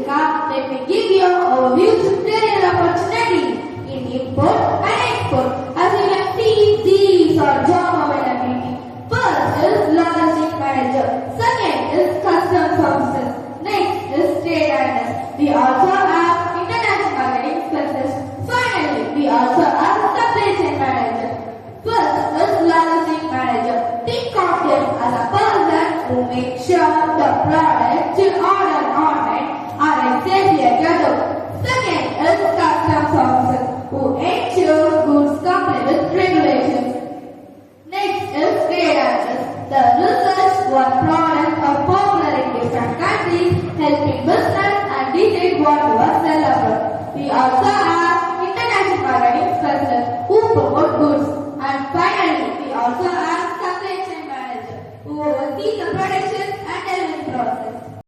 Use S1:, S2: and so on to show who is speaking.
S1: Deepika, let me give you an overview to career opportunities in import and export. As you can see, these are job availability. First is logistic manager. Second is customs officer. Next is trade analyst. We also have international marketing specialist. Finally, we also have supply chain manager. First is logistic manager. Think of him as a person who makes sure the products you order online are safely at your door. Second is customs officer, who ensures goods comply with regulations. Next is trade analyst, the research what products are popular in different countries, helping business and decide what to sell abroad. We also have